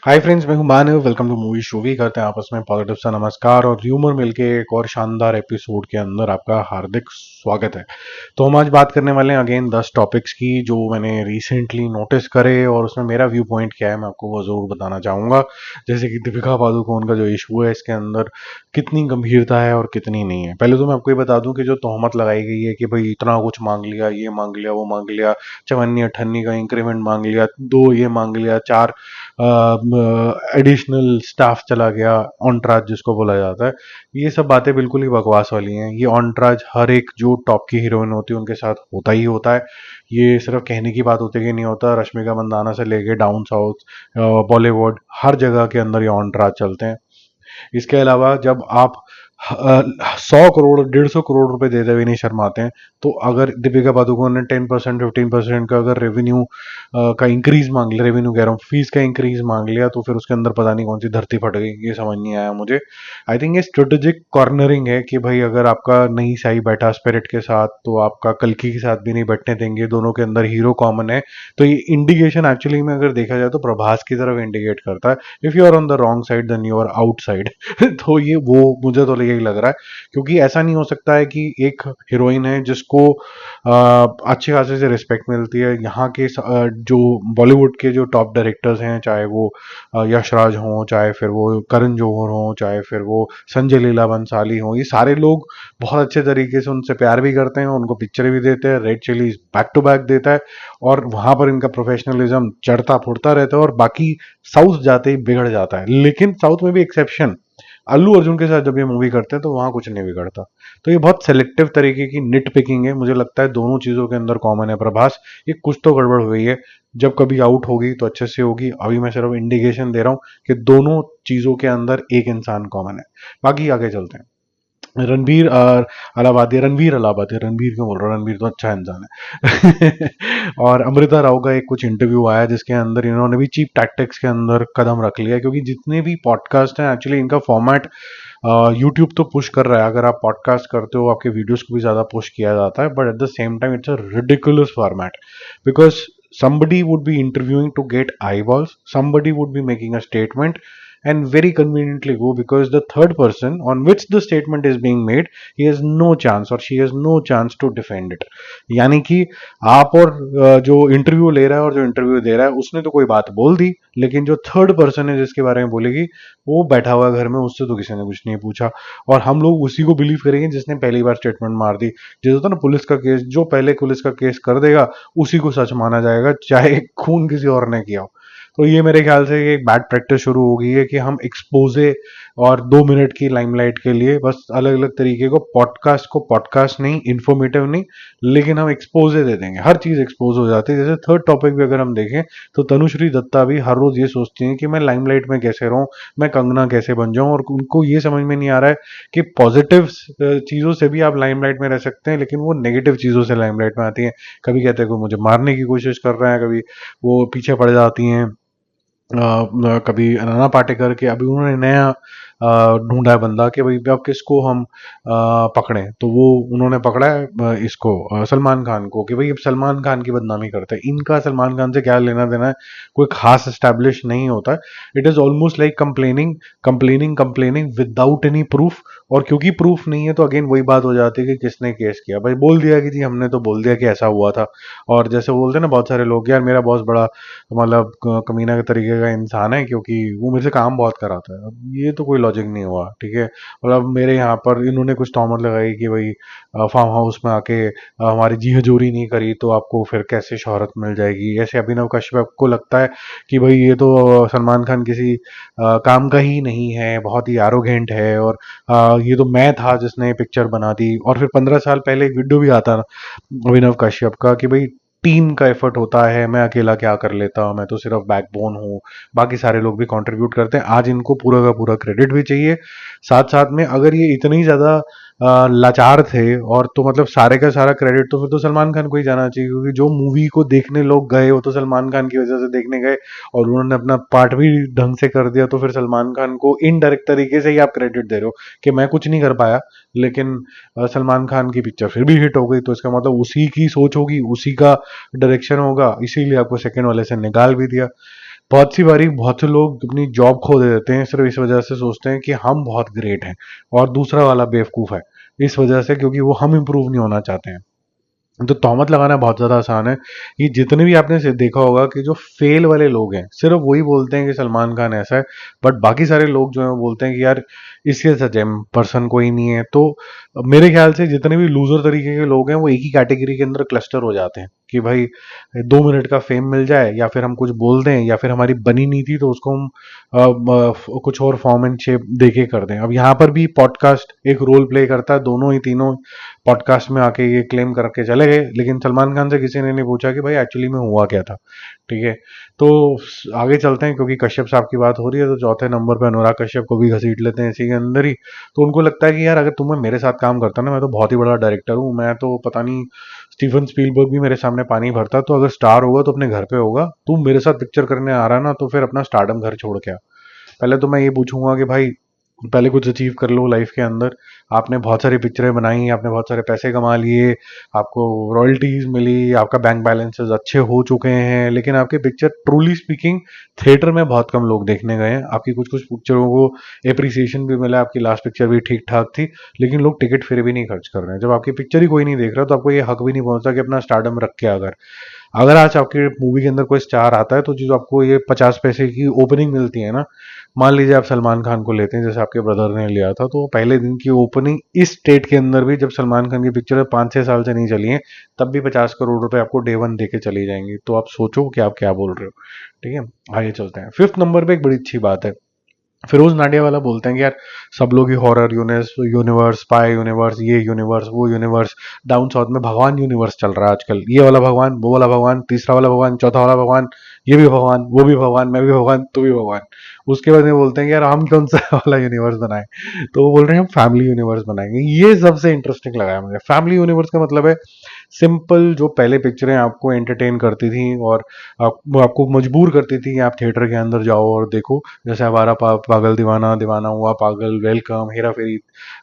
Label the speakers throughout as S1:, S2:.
S1: हाय friends, मैं हूं Manav. Welcome to movie शोवी। करते हैं आपस में पॉजिटिव सा नमस्कार और ह्यूमर मिलके एक और शानदार एपिसोड के अंदर आपका हार्दिक स्वागत है। तो हम आज बात करने वाले हैं अगेन 10 टॉपिक्स की जो मैंने रिसेंटली नोटिस करे और उसमें मेरा व्यू पॉइंट क्या है मैं आपको वो जरूर बताना चाहूंगा। जैसे कि दीपिका पादुकोण का जो इशू है इसके अंदर कितनी गंभीरता है और कितनी नहीं है। पहले तो मैं आपको ये बता दूं कि जो तोहमत लगाई गई है कि भाई इतना कुछ मांग लिया, ये मांग लिया, वो मांग लिया, चवन्नी अठन्नी का इंक्रीमेंट मांग लिया, दो ये मांग लिया, चार एडिशनल स्टाफ चला गया, ऑनट्राज जिसको बोला जाता है, ये सब बातें बिल्कुल ही बकवास वाली हैं। ये ऑनट्राज हर एक जो टॉप की हीरोइन होती है उनके साथ होता ही होता है। ये सिर्फ कहने की बात होती है कि नहीं होता। रश्मिका मंदाना से लेके डाउन साउथ, बॉलीवुड, हर जगह के अंदर ये ऑनट्राज चलते हैं। इसके अलावा जब आप 100 करोड़ 150 करोड़ रुपए देते हुए नहीं शर्माते हैं, तो अगर दीपिका पादुकोण ने 10% 15% का अगर रेवेन्यू का इंक्रीज मांग लिया, रेवेन्यू कह रहा हूँ, फीस का इंक्रीज मांग लिया, तो फिर उसके अंदर पता नहीं कौन सी धरती फट गई, ये समझ नहीं आया मुझे। आई थिंक ये स्ट्रेटेजिक कॉर्नरिंग है कि भाई अगर आपका नहीं सही बैठा स्पिरिट के साथ तो आपका कल्कि के साथ भी नहीं बैठने देंगे। दोनों के अंदर हीरो कॉमन है, तो ये इंडिकेशन एक्चुअली में अगर देखा जाए तो प्रभास की तरफ इंडिकेट करता है। If you are on the wrong side then you are outside. तो ये वो मुझे तो यही लग रहा है, क्योंकि ऐसा नहीं हो सकता है कि एक हीरोइन है जिसको अच्छे खासे से रिस्पेक्ट मिलती है यहाँ के जो बॉलीवुड के जो टॉप डायरेक्टर्स हैं, चाहे वो यश राज हों, चाहे फिर वो करण जौहर हों, चाहे फिर वो संजय लीला भंसाली हों, ये सारे लोग बहुत अच्छे तरीके से उनसे प्यार भी करते हैं, उनको पिक्चरें भी देते हैं, Red Chillies back to back देता है और वहां पर इनका प्रोफेशनलिज्म चढ़ता फुड़ता रहता है और बाकी साउथ जाते ही बिगड़ जाता है। लेकिन साउथ में भी एक्सेप्शन, अल्लू अर्जुन के साथ जब ये मूवी करते हैं तो वहां कुछ नहीं बिगड़ता। तो ये बहुत सेलेक्टिव तरीके की निट पिकिंग है। मुझे लगता है दोनों चीजों के अंदर कॉमन है। प्रभास, ये कुछ तो गड़बड़ हुई है। जब कभी आउट होगी तो अच्छे से होगी। अभी मैं सिर्फ इंडिकेशन दे रहा हूँ कि दोनों चीजों के अंदर एक इंसान कॉमन है। बाकी आगे चलते हैं। रणबीर अलाहाबादी, रणवीर अलाहाबादी, रणबीर क्यों बोल रहा हूँ, रणबीर तो अच्छा इंसान है। और अमृता राव का एक कुछ इंटरव्यू आया जिसके अंदर इन्होंने भी चीप टैक्टिक्स के अंदर कदम रख लिया, क्योंकि जितने भी पॉडकास्ट हैं एक्चुअली इनका फॉर्मेट यूट्यूब तो पुश कर रहा है। अगर आप पॉडकास्ट करते हो आपके वीडियोस को भी ज्यादा पुश किया जाता है, but at the same time it's a ridiculous format because somebody would be interviewing to get eyeballs, somebody would be making a statement and very conveniently go, because the third person on which the statement is being made, he has no chance or she has no chance to defend it. यानी कि आप और जो interview ले रहा है और जो इंटरव्यू दे रहा है उसने तो कोई बात बोल दी, लेकिन जो थर्ड पर्सन है जिसके बारे में बोलेगी वो बैठा हुआ है घर में, उससे तो किसी ने कुछ नहीं पूछा और हम लोग उसी को बिलीव करेंगे जिसने पहली बार स्टेटमेंट मार दी। जैसे होता है ना पुलिस का केस, जो पहले पुलिस का केस कर देगा उसी को सच माना जाएगा, चाहे खून किसी और ने किया हो। तो ये मेरे ख्याल से एक बैड प्रैक्टिस शुरू हो गई है कि हम एक्सपोजे और 2 मिनट की लाइमलाइट के लिए बस अलग अलग तरीके को पॉडकास्ट नहीं, इंफॉर्मेटिव नहीं, लेकिन हम एक्सपोजे दे देंगे, हर चीज एक्सपोज हो जाती है। जैसे थर्ड टॉपिक भी अगर हम देखें तो तनुश्री दत्ता भी हर रोज ये सोचती हैं कि मैं लाइमलाइट में कैसे रहूं, मैं कंगना कैसे बन जाऊं, और उनको ये समझ में नहीं आ रहा है कि पॉजिटिव चीजों से भी आप लाइमलाइट में रह सकते हैं, लेकिन वो नेगेटिव चीजों से लाइमलाइट में आती हैं। कभी कहते हैं कि मुझे मारने की कोशिश कर रहे हैं, कभी वो पीछे पड़ जाती हैं। कभी नाना पाटेकर के, अभी उन्होंने नया ढूंढा है बंदा कि भाई अब किसको हम पकड़ें, तो वो उन्होंने पकड़ा है इसको सलमान खान को, कि भाई अब सलमान खान की बदनामी करते हैं। इनका सलमान खान से क्या लेना देना है, कोई खास एस्टैब्लिश नहीं होता है। It is almost like complaining complaining complaining without any proof. और क्योंकि प्रूफ नहीं है तो अगेन वही बात हो जाती है कि किसने केस किया, भाई बोल दिया कि जी हमने तो बोल दिया कि ऐसा हुआ था। और जैसे बोलते हैं ना बहुत सारे लोग, यार मेरा बॉस बड़ा मतलब कमीना के तरीके का इंसान है क्योंकि वो मेरे से काम बहुत कराता है। अब ये तो कोई लॉजिक नहीं हुआ, ठीक है। मतलब मेरे यहाँ पर इन्होंने कुछ तहमत लगाई कि भाई फार्म हाउस में आके हमारी जी हजूरी नहीं करी तो आपको फिर कैसे शोहरत मिल जाएगी। ऐसे अभिनव कश्यप को लगता है कि भाई ये तो सलमान खान किसी काम का ही नहीं है, बहुत ही एरोगेंट है, और ये तो मैं था जिसने पिक्चर बना दी। और फिर 15 साल पहले एक वीडियो भी आता अभिनव कश्यप का कि भाई टीम का एफर्ट होता है, मैं अकेला क्या कर लेता हूँ, मैं तो सिर्फ बैकबोन हूँ, बाकी सारे लोग भी कंट्रीब्यूट करते हैं। आज इनको पूरा का पूरा क्रेडिट भी चाहिए। साथ साथ में अगर ये इतने ही ज्यादा लाचार थे और तो मतलब सारे का सारा क्रेडिट तो फिर तो सलमान खान को ही जाना चाहिए, क्योंकि जो मूवी को देखने लोग गए वो तो सलमान खान की वजह से देखने गए और उन्होंने अपना पार्ट भी ढंग से कर दिया, तो फिर सलमान खान को इनडायरेक्ट तरीके से ही आप क्रेडिट दे रहे हो कि मैं कुछ नहीं कर पाया, लेकिन सलमान खान की पिक्चर फिर भी हिट हो गई, तो इसका मतलब उसी की सोच होगी, उसी का डायरेक्शन होगा, इसीलिए आपको सेकंड वाले से निकाल भी दिया। बहुत सी बारी बहुत से लोग अपनी जॉब खो देते हैं सिर्फ इस वजह से, सोचते हैं कि हम बहुत ग्रेट हैं और दूसरा वाला बेवकूफ़ है, इस वजह से, क्योंकि वो हम इम्प्रूव नहीं होना चाहते हैं। तो तहमत लगाना बहुत ज़्यादा आसान है। ये जितने भी आपने देखा होगा कि जो फेल वाले लोग हैं सिर्फ वही बोलते हैं कि सलमान खान ऐसा है, बट बाकी सारे लोग जो हैं वो बोलते हैं कि यार इसके सच है, पर्सन कोई नहीं है। तो मेरे ख्याल से जितने भी लूजर तरीके के लोग हैं वो एक ही कैटेगरी के अंदर क्लस्टर हो जाते हैं कि भाई 2 मिनट का फेम मिल जाए, या फिर हम कुछ बोल दें, या फिर हमारी बनी नहीं थी तो उसको हम कुछ और फॉर्म एंड शेप देके कर दें। अब यहाँ पर भी पॉडकास्ट एक रोल प्ले करता है, दोनों ही तीनों पॉडकास्ट में आके ये क्लेम करके चले गए, लेकिन सलमान खान से किसी ने नहीं पूछा कि भाई एक्चुअली में हुआ क्या था। ठीक है, तो आगे चलते हैं, क्योंकि कश्यप साहब की बात हो रही है तो चौथे नंबर पे अनुराग कश्यप को भी घसीट लेते हैं इसी के अंदर ही। तो उनको लगता है कि यार अगर तुम्हें मेरे साथ काम करता ना, मैं तो बहुत ही बड़ा डायरेक्टर हूँ, मैं तो पता नहीं स्टीफन स्पीलबर्ग भी मेरे सामने पानी भरता, तो अगर स्टार होगा तो अपने घर पे होगा, तुम मेरे साथ पिक्चर करने आ रहा ना तो फिर अपना स्टारडम घर छोड़ के आ। पहले तो मैं ये पूछूंगा कि भाई पहले कुछ अचीव कर लो लाइफ के अंदर। आपने बहुत सारी पिक्चरें बनाई, आपने बहुत सारे पैसे कमा लिए, आपको रॉयल्टीज मिली, आपका बैंक बैलेंसेस अच्छे हो चुके हैं, लेकिन आपकी पिक्चर ट्रूली स्पीकिंग थिएटर में बहुत कम लोग देखने गए हैं। आपकी कुछ कुछ पिक्चरों को एप्रिसिएशन भी मिला, आपकी लास्ट पिक्चर भी ठीक ठाक थी, लेकिन लोग टिकट फिर भी नहीं खर्च कर रहे हैं। जब आपकी पिक्चर ही कोई नहीं देख रहा तो आपको ये हक भी नहीं पहुंचता कि अपना स्टारडम रख के अगर अगर आज आपके मूवी के अंदर कोई स्टार आता है तो जो आपको ये 50 पैसे की ओपनिंग मिलती है ना, मान लीजिए आप सलमान खान को लेते हैं जैसे आपके ब्रदर ने लिया था, तो पहले दिन की ओपनिंग इस स्टेट के अंदर भी जब सलमान खान की पिक्चर 5-6 साल से नहीं चली है, तब भी 50 करोड़ रुपए आपको डे वन दे के चली जाएंगी। तो आप सोचो कि आप क्या बोल रहे हो। ठीक है, आगे चलते हैं। फिफ्थ नंबर पे एक बड़ी अच्छी बात है, फिरोज नाडिया वाला बोलते हैं कि यार सब लोग ही हॉरर यूनिवर्स, स्पाई यूनिवर्स, ये यूनिवर्स, वो यूनिवर्स, डाउन साउथ में भगवान यूनिवर्स चल रहा है आजकल, ये वाला भगवान, वो वाला भगवान, तीसरा वाला भगवान, चौथा वाला भगवान, ये भी भगवान, वो भी भगवान, मैं भी भगवान, तू भी भगवान। उसके बाद में बोलते हैं कि यार हम कौन सा वाला यूनिवर्स बनाए, तो वो बोल रहे हैं हम फैमिली यूनिवर्स बनाएंगे। ये सबसे इंटरेस्टिंग लगा है मुझे। फैमिली यूनिवर्स का मतलब है सिंपल, जो पहले पिक्चरें आपको एंटरटेन करती थी और आपको मजबूर करती थी कि आप थिएटर के अंदर जाओ और देखो, जैसे हमारा पागल दीवाना, दीवाना हुआ पागल, वेलकम, हेरा फेरी,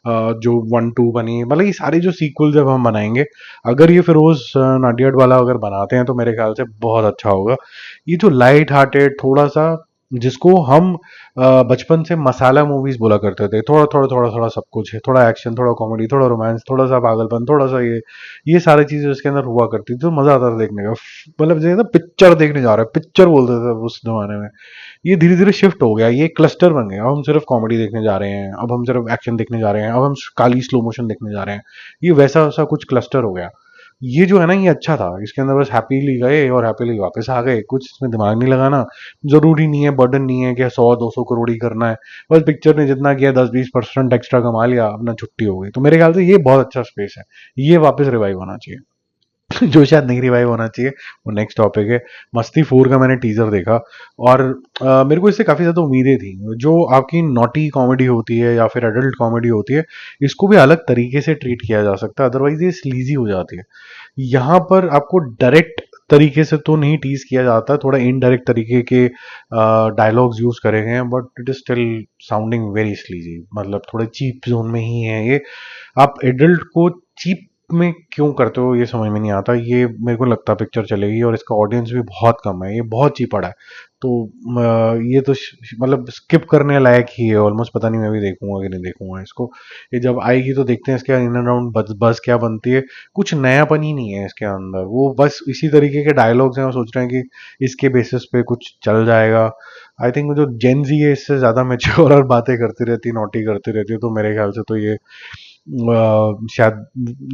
S1: जो 1-2 बनी, मतलब ये सारे जो सीक्वल जब हम बनाएंगे, अगर ये फिरोज नाडियाड वाला अगर बनाते हैं तो मेरे ख्याल से बहुत अच्छा होगा। ये जो लाइट हार्टेड थोड़ा सा, जिसको हम बचपन से मसाला मूवीज बोला करते थे, थोड़ा थोड़ा थोड़ा थोड़ा सब कुछ है, थोड़ा एक्शन, थोड़ा कॉमेडी, थोड़ा रोमांस, थोड़ा सा पागलपन, थोड़ा सा ये सारी चीजें उसके अंदर हुआ करती थी, तो मजा आता था देखने का। मतलब जैसे ना पिक्चर देखने जा रहा है, पिक्चर बोलते थे उस जमाने में। ये धीरे धीरे शिफ्ट हो गया, ये क्लस्टर बन गया। अब हम सिर्फ कॉमेडी देखने जा रहे हैं, अब हम सिर्फ एक्शन देखने जा रहे हैं, अब हम काली स्लो मोशन देखने जा रहे हैं। ये वैसा वैसा कुछ क्लस्टर हो गया। ये जो है ना, ये अच्छा था, इसके अंदर बस हैप्पीली गए और हैप्पीली वापस आ गए, कुछ इसमें दिमाग नहीं लगाना, जरूरी नहीं है, बर्डन नहीं है कि 100-200 करोड़ ही करना है। बस पिक्चर ने जितना किया 10-20% एक्स्ट्रा कमा लिया, अपना छुट्टी हो गई। तो मेरे ख्याल से ये बहुत अच्छा स्पेस है, ये वापस रिवाइव होना चाहिए। जो शायद नहीं रिवाइव होना चाहिए वो नेक्स्ट टॉपिक है। मस्ती 4 का मैंने टीजर देखा और मेरे को इससे काफी ज्यादा उम्मीदें थी। जो आपकी नॉटी कॉमेडी होती है या फिर एडल्ट कॉमेडी होती है, इसको भी अलग तरीके से ट्रीट किया जा सकता है, अदरवाइज ये स्लीजी हो जाती है। यहाँ पर आपको डायरेक्ट तरीके से तो नहीं टीज किया जाता, थोड़ा इनडायरेक्ट तरीके के डायलॉग्स यूज करे गए हैं, but it is still sounding very sleazy, मतलब थोड़े चीप जोन में ही है ये। आप एडल्ट को चीप में क्यों करते हो ये समझ में नहीं आता। ये मेरे को लगता है पिक्चर चलेगी और इसका ऑडियंस भी बहुत कम है, ये बहुत चीप पड़ा है। तो ये तो मतलब स्किप करने लायक ही है ऑलमोस्ट। पता नहीं मैं भी देखूंगा कि नहीं देखूंगा इसको। ये जब आएगी तो देखते हैं इसके इन एंड राउंड बस बस क्या बनती है। कुछ नयापन ही नहीं है इसके अंदर, वो बस इसी तरीके के डायलॉग्स हैं और सोच रहे हैं कि इसके बेसिस पे कुछ चल जाएगा। आई थिंक जो जेन जी है इससे ज्यादा मेच्योर और बातें करती रहती, नोटी करती रहती है, तो मेरे ख्याल से तो ये शायद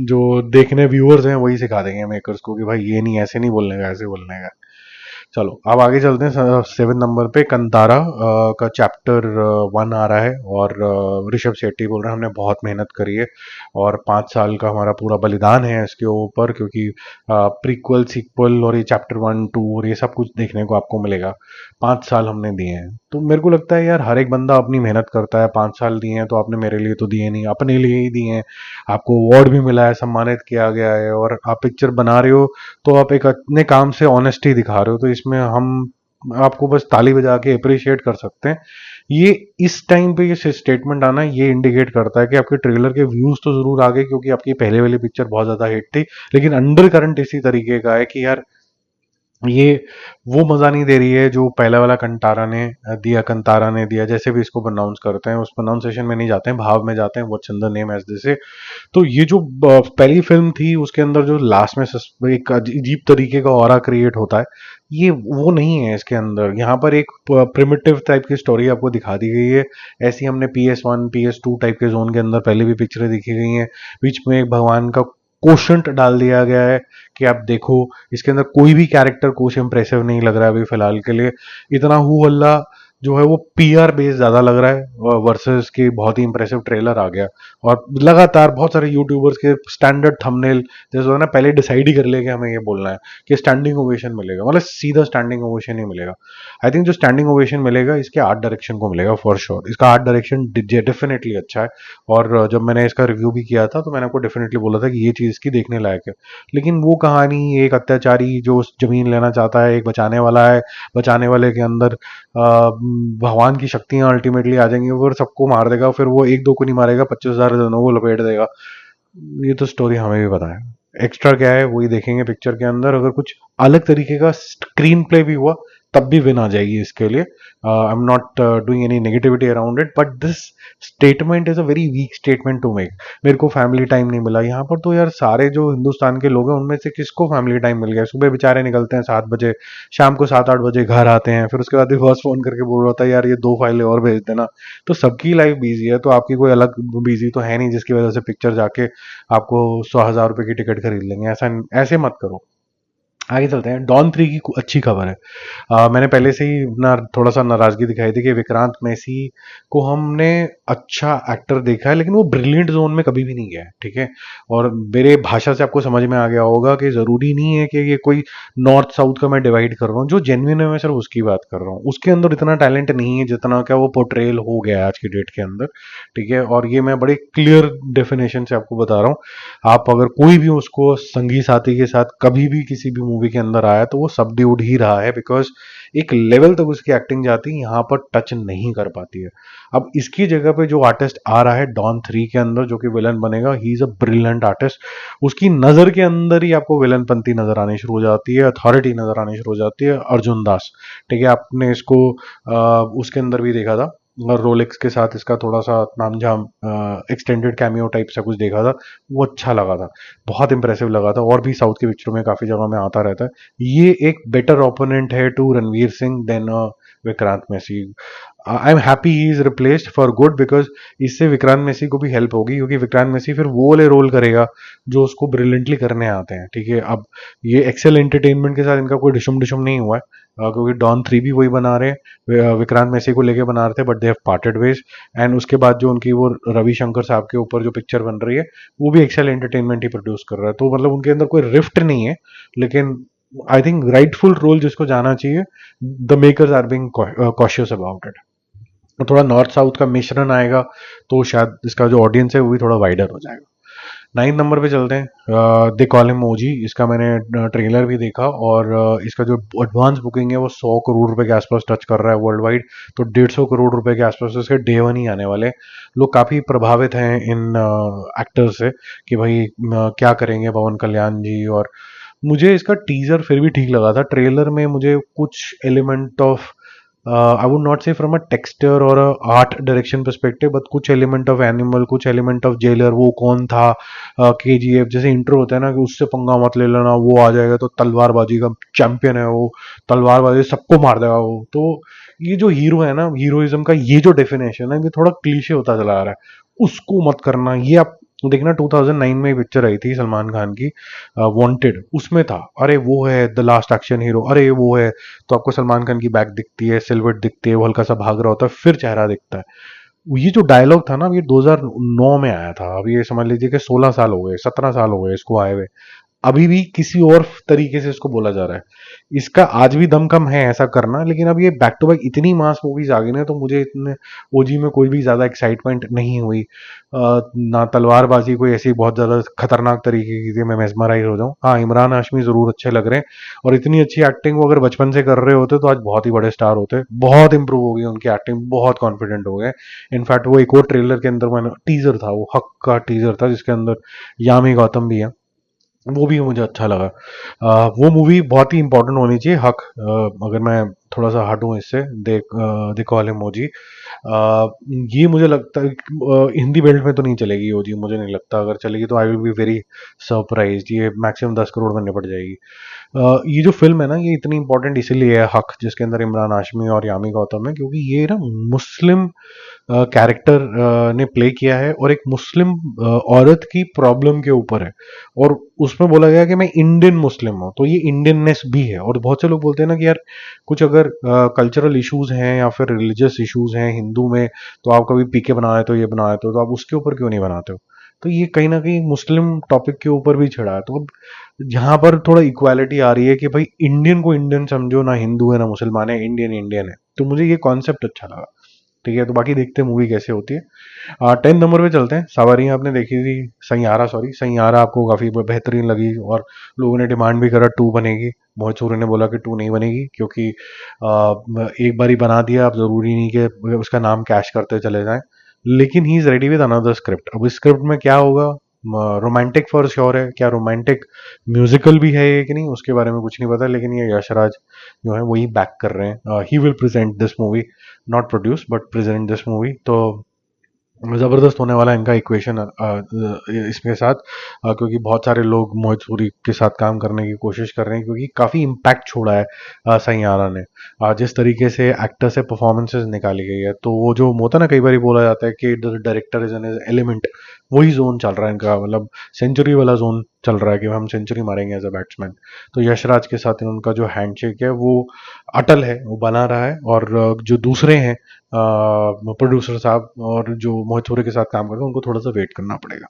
S1: जो देखने व्यूअर्स हैं वही सिखा देंगे मेकर्स को कि भाई ये नहीं, ऐसे नहीं बोलने का, ऐसे बोलने का। चलो अब आगे चलते हैं। 7 नंबर पे कंतारा का चैप्टर 1 आ रहा है और ऋषभ शेट्टी बोल रहे हैं हमने बहुत मेहनत करी है और 5 साल का हमारा पूरा बलिदान है इसके ऊपर, क्योंकि प्रीक्वल, सीक्वल और ये चैप्टर 1-2 और ये सब कुछ देखने को आपको मिलेगा। 5 साल हमने दिए हैं, तो मेरे को लगता है यार हर एक बंदा अपनी मेहनत करता है। 5 साल दिए हैं तो आपने मेरे लिए तो दिए नहीं, अपने लिए ही दिए हैं। आपको अवार्ड भी मिला है, सम्मानित किया गया है, और आप पिक्चर बना रहे हो तो आप एक अपने काम से ऑनेस्टी दिखा रहे हो, तो इसमें हम आपको बस ताली बजा के अप्रिशिएट कर सकते हैं। ये इस टाइम पे ये स्टेटमेंट आना ये इंडिकेट करता है कि आपके ट्रेलर के व्यूज तो जरूर आ गए क्योंकि आपकी पहले वाली पिक्चर बहुत ज्यादा हिट थी, लेकिन अंडर करंट इसी तरीके का है कि यार ये वो मज़ा नहीं दे रही है जो पहला वाला कंतारा ने दिया, जैसे भी इसको प्रोनाउंस करते हैं, उस प्रोनाउंसिएशन में नहीं जाते हैं, भाव में जाते हैं, what's in the name as this. तो ये जो पहली फिल्म थी उसके अंदर जो लास्ट में एक अजीब तरीके का ऑरा क्रिएट होता है, ये वो नहीं है इसके अंदर। यहाँ पर एक प्रिमिटिव टाइप की स्टोरी आपको दिखा दी गई है। ऐसी हमने PS1 PS2 टाइप के जोन के अंदर पहले भी पिक्चरें दिखी गई हैं। बीच में एक भगवान का कोशंट डाल दिया गया है कि आप देखो, इसके अंदर कोई भी कैरेक्टर कुछ इंप्रेसिव नहीं लग रहा है अभी फिलहाल के लिए। इतना हु हल्ला जो है वो PR बेस ज्यादा लग रहा है वर्सेस के बहुत ही इंप्रेसिव ट्रेलर आ गया। और लगातार बहुत सारे यूट्यूबर्स के स्टैंडर्ड थंबनेल जैसे होता है ना, पहले डिसाइड ही कर ले कि हमें ये बोलना है कि स्टैंडिंग ओवेशन मिलेगा, मतलब सीधा स्टैंडिंग ओवेशन ही मिलेगा। आई थिंक जो स्टैंडिंग ओवेशन मिलेगा इसके आर्ट डायरेक्शन को मिलेगा फॉर श्योर। इसका आर्ट डायरेक्शन डेफिनेटली अच्छा है। और जब मैंने इसका रिव्यू भी किया था तो मैंने आपको डेफिनेटली बोला था कि ये चीज़ की देखने लायक है। लेकिन वो कहानी, एक अत्याचारी जो उस जमीन लेना चाहता है, एक बचाने वाला है, बचाने वाले के अंदर भगवान की शक्तियां अल्टीमेटली आ जाएंगी, वो सबको मार देगा, फिर वो एक दो को नहीं मारेगा, 25,000 जनों को लपेट देगा। ये तो स्टोरी हमें भी पता है। एक्स्ट्रा क्या है वही देखेंगे पिक्चर के अंदर। अगर कुछ अलग तरीके का स्क्रीन प्ले भी हुआ तब भी विन आ जाएगी इसके लिए। I am not doing any negativity around it, but this statement is a very weak statement to make. मेरे को फैमिली टाइम नहीं मिला यहाँ पर, तो यार सारे जो हिंदुस्तान के लोग हैं उनमें से किसको फैमिली टाइम मिल गया? सुबह बेचारे निकलते हैं 7 बजे, शाम को 7-8 बजे घर आते हैं, फिर उसके बाद भी फर्स्ट फोन करके बोल रहा होता है यार ये 2 फाइलें और भेज देना। तो सबकी लाइफ बिजी है, तो आपकी कोई अलग बिजी तो है नहीं जिसकी वजह से पिक्चर जाके आपको 100,000 रुपए की टिकट खरीद लेंगे। ऐसा ऐसे मत करो। आगे चलते हैं। डॉन 3 की अच्छी खबर है। मैंने पहले से ही ना थोड़ा सा नाराजगी दिखाई थी कि विक्रांत मैसी को हमने अच्छा एक्टर देखा है लेकिन वो ब्रिलियंट जोन में कभी भी नहीं गया है, ठीक है। और मेरे भाषा से आपको समझ में आ गया होगा कि जरूरी नहीं है कि ये कोई नॉर्थ साउथ का मैं डिवाइड कर रहा हूँ। जो जेन्युइन है मैं सिर्फ उसकी बात कर रहा हूँ। उसके अंदर इतना टैलेंट नहीं है जितना क्या वो पोर्ट्रेल हो गया है आज की डेट के अंदर, ठीक है। और ये मैं बड़े क्लियर डेफिनेशन से आपको बता रहा हूँ। आप अगर कोई भी उसको संगी साथी के साथ कभी भी किसी भी मूवी के अंदर आया तो वो सबड्यूड ही रहा है, बिकॉज एक लेवल तक उसकी एक्टिंग जाती है, यहाँ पर टच नहीं कर पाती है। अब इसकी जगह पे जो आर्टिस्ट आ रहा है डॉन 3 के अंदर जो कि विलन बनेगा, he is a brilliant artist. उसकी नजर के अंदर ही आपको विलन पंती नजर आनी शुरू हो जाती है, अथॉरिटी नजर आनी शुरू हो जाती है। अर्जुन दास, ठीक है। आपने इसको उसके अंदर भी देखा था, और रोलेक्स के साथ इसका थोड़ा सा नामझाम एक्सटेंडेड कैमियो टाइप सा कुछ देखा था, वो अच्छा लगा था, बहुत इंप्रेसिव लगा था। और भी साउथ की पिक्चरों में काफी जगह में आता रहता है। ये एक बेटर ओपोनेंट है to Ranveer Singh then Vikrant Massey. I am happy he is replaced for good, because इससे विक्रांत मैसी को भी हेल्प होगी, क्योंकि विक्रांत मैसी फिर वो वाले रोल करेगा जो उसको ब्रिलियंटली करने आते हैं, ठीक है। अब ये एक्सेल एंटरटेनमेंट के साथ इनका कोई डिशुम डिशुम नहीं हुआ है, क्योंकि डॉन 3 भी वही बना रहे हैं, विक्रांत मैसी को लेके बना रहे थे, but they have parted ways. And उसके बाद जो उनकी वो रविशंकर साहब के ऊपर जो पिक्चर बन रही है वो भी एक्सेल एंटरटेनमेंट ही प्रोड्यूस कर रहा है, तो मतलब उनके अंदर कोई रिफ्ट नहीं है। लेकिन आई थिंक राइटफुल रोल जिसको जाना चाहिए, the makers are being cautious about it. थोड़ा नॉर्थ साउथ का मिश्रण आएगा तो शायद इसका जो ऑडियंस है वो भी थोड़ा वाइडर हो जाएगा। 9 नंबर पे चलते हैं। दे कॉल हिम ओजी। इसका मैंने ट्रेलर भी देखा, और इसका जो एडवांस बुकिंग है वो 100 करोड़ रुपए के आसपास टच कर रहा है वर्ल्ड वाइड। तो 150 करोड़ रुपए के आसपास इसके डे 1 ही आने वाले हैं। लोग काफी प्रभावित हैं इन एक्टर्स से कि भाई क्या करेंगे पवन कल्याण जी। और मुझे इसका टीजर फिर भी ठीक लगा था। ट्रेलर में मुझे कुछ element of, I would not से फ्रॉम अ टेक्सचर और आर्ट डायरेक्शन परस्पेक्टिव, बट कुछ एलिमेंट ऑफ एनिमल, कुछ एलिमेंट ऑफ जेलर, वो कौन था, KGF जैसे इंट्रो होता है ना कि उससे पंगा मत ले लेना, वो आ जाएगा तो तलवारबाजी का चैंपियन है वो, तलवारबाजी सबको मार देगा वो। तो ये जो हीरो है ना, हीरोइज्म का ये जो डेफिनेशन है, ये थोड़ा क्लीशे होता चला आ रहा है। उसको मत करना। ये आप देखना, 2009 में पिक्चर आई थी सलमान खान की, वांटेड, उसमें था अरे वो है द लास्ट एक्शन हीरो, अरे वो है, तो आपको सलमान खान की बैक दिखती है, सिल्वर दिखती है, वो हल्का सा भाग रहा होता है, फिर चेहरा दिखता है। ये जो डायलॉग था ना, ये 2009 में आया था। अब ये समझ लीजिए कि 16 साल हो गए, 17 साल हो गए इसको आए हुए, अभी भी किसी और तरीके से इसको बोला जा रहा है। इसका आज भी दम कम है ऐसा करना, लेकिन अब ये बैक टू बैक इतनी मास मूवीज आ गई ना, तो मुझे इतने ओजी में कोई भी ज्यादा एक्साइटमेंट नहीं हुई। ना तलवारबाजी कोई ऐसी बहुत ज्यादा खतरनाक तरीके की थी मैं मेस्मराइज हो जाऊं। हाँ, इमरान हाशमी जरूर अच्छे लग रहे हैं, और इतनी अच्छी एक्टिंग वो अगर बचपन से कर रहे होते तो आज बहुत ही बड़े स्टार होते। बहुत इंप्रूव हो गई उनकी एक्टिंग, बहुत कॉन्फिडेंट हो गए। इनफैक्ट वो एक और ट्रेलर के अंदर मैंने टीजर था, वो हक का टीजर था जिसके अंदर यामी गौतम भी है, वो भी मुझे अच्छा लगा। वो मूवी बहुत ही इंपॉर्टेंट होनी चाहिए, हक। अगर मैं थोड़ा सा हटूं इससे, दे कॉल हिम ओजी। ये मुझे लगता है कि, हिंदी बेल्ट में तो नहीं चलेगी ओजी, मुझे नहीं लगता। अगर चलेगी तो I will be very surprised. ये मैक्सिमम 10 करोड़ में निपट जाएगी। ये जो फिल्म है ना, ये इतनी इंपॉर्टेंट इसीलिए है, हक, जिसके अंदर इमरान हाशमी और यामी गौतम है, क्योंकि ये ना मुस्लिम कैरेक्टर ने प्ले किया है, और एक मुस्लिम औरत की प्रॉब्लम के ऊपर है। और उसमें बोला गया कि मैं इंडियन मुस्लिम हूँ, तो ये इंडियननेस भी है। और बहुत से लोग बोलते हैं ना कि यार, कुछ अगर कल्चरल इश्यूज हैं या फिर रिलीजियस इश्यूज हैं हिंदू में, तो आप कभी पीके बना देते हो, ये बना देते हो, तो आप उसके ऊपर क्यों नहीं बनाते हो? तो ये कहीं ना कहीं मुस्लिम टॉपिक के ऊपर भी छिड़ा है। तो अब यहाँ पर थोड़ा इक्वालिटी आ रही है कि भाई, इंडियन को इंडियन समझो, ना हिंदू है ना मुसलमान है, इंडियन इंडियन है। तो मुझे ये कॉन्सेप्ट अच्छा लगा। ठीक है, तो बाकी देखते हैं मूवी कैसे होती है। 10 नंबर पे चलते हैं। सवारी आपने देखी थी, सैयारा, सॉरी सैयारा, आपको काफी बेहतरीन लगी, और लोगों ने डिमांड भी करा 2 बनेगी। मोहित सूरी ने बोला कि 2 नहीं बनेगी, क्योंकि एक बार ही बना दिया, अब जरूरी नहीं कि उसका नाम कैश करते चले जाएं। लेकिन he is ready with another script. अब इस स्क्रिप्ट में क्या होगा? रोमांटिक फॉर श्योर है। क्या रोमांटिक म्यूजिकल भी है ये कि नहीं, उसके बारे में कुछ नहीं पता, लेकिन ये यशराज जो है वही बैक कर रहे हैं। He will present this movie, not produce but present this movie. तो जबरदस्त होने वाला है इनका इक्वेशन इसके साथ। क्योंकि बहुत सारे लोग मोहित सूरी के साथ काम करने की कोशिश कर रहे हैं, क्योंकि काफी इम्पैक्ट छोड़ा है सैयारा ने। जिस तरीके से एक्टर से परफॉर्मेंसेज निकाली गई है, तो वो जो होता है ना, कई बार बोला जाता है कि डायरेक्टर इज एन एलिमेंट, वही जोन चल रहा है इनका। मतलब सेंचुरी वाला जोन चल रहा है कि हम सेंचुरी मारेंगे एज अ बैट्समैन। तो यशराज के साथ उनका जो हैंडशेक है वो अटल है, वो बना रहा है। और जो दूसरे हैं प्रोड्यूसर साहब और जो मोहित सूरी के साथ काम करते हैं, उनको थोड़ा सा वेट करना पड़ेगा।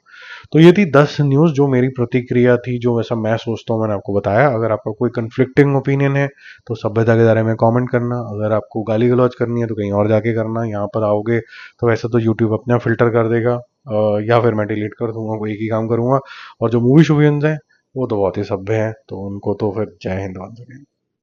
S1: तो ये थी 10 न्यूज़, जो मेरी प्रतिक्रिया थी, जो वैसा मैं सोचता हूँ, मैंने आपको बताया। अगर आपका कोई कंफ्लिक्टिंग ओपिनियन है तो सभ्यता के दायरे में कमेंट करना। अगर आपको गाली गलौज करनी है तो कहीं और जाके करना, यहाँ पर आओगे तो वैसे तो यूट्यूब अपने आप फिल्टर कर देगा, या फिर मैं डिलीट कर दूंगा, कोई एक ही काम करूंगा। और जो मूवी शूवियंस हैं वो तो बहुत ही सभ्य हैं, तो उनको तो फिर जय हिंद वंस अगेन।